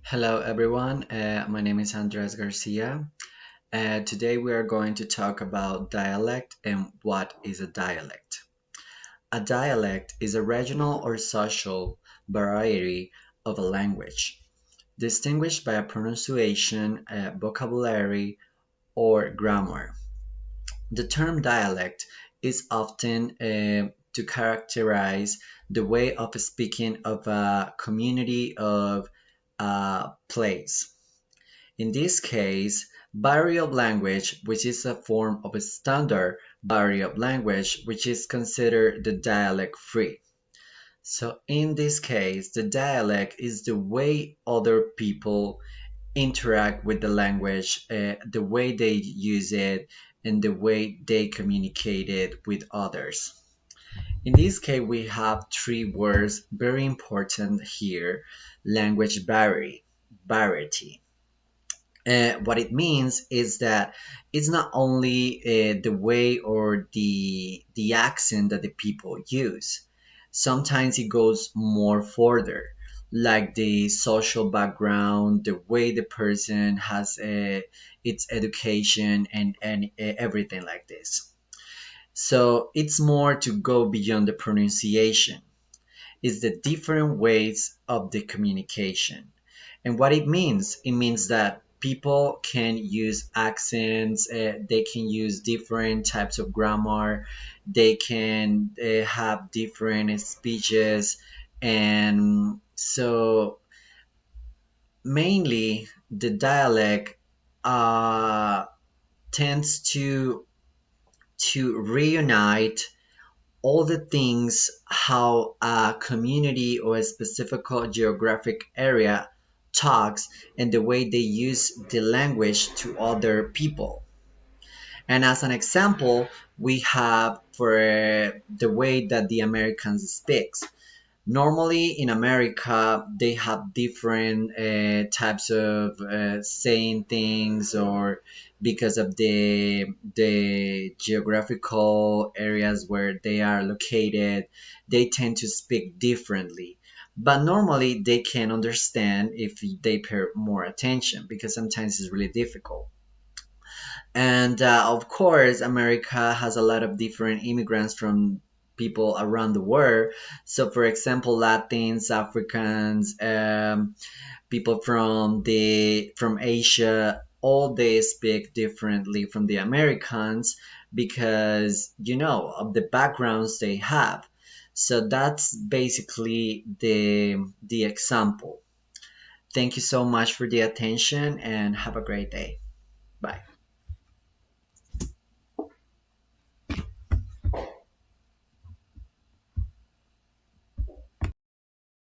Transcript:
Hello everyone, my name is Andres Garcia. Today we are going to talk about dialect and what is a dialect. A dialect is a regional or social variety of a language, distinguished by a pronunciation, vocabulary, or grammar. The term dialect is often to characterize the way of speaking of a community of a place. In this case, body of language, which is a form of a standard body of language, which is considered the dialect free. So in this case, the dialect is the way other people interact with the language, the way they use it, and the way they communicate it with others. In this case, we have three words very important here: language variety. What it means is that it's not only the way or the accent that the people use. Sometimes it goes more further, like the social background, the way the person has its education, and everything like this. So it's more to go beyond the pronunciation. It's the different ways of the communication. And what it means that people can use accents, they can use different types of grammar, they can have different speeches, and so mainly the dialect uh, tends to reunite all the things how a community or a specific geographic area talks and the way they use the language to other people. And as an example, we have for the way that the Americans speaks. Normally in America, they have different types of saying things, or because of the geographical areas where they are located, they tend to speak differently. But normally they can understand if they pay more attention, because sometimes it's really difficult. And of course, America has a lot of different immigrants from people around the world. So, for example, Latins, Africans, people from Asia, all they speak differently from the Americans because of the backgrounds they have. So that's basically the example. Thank you so much for the attention and have a great day. Bye.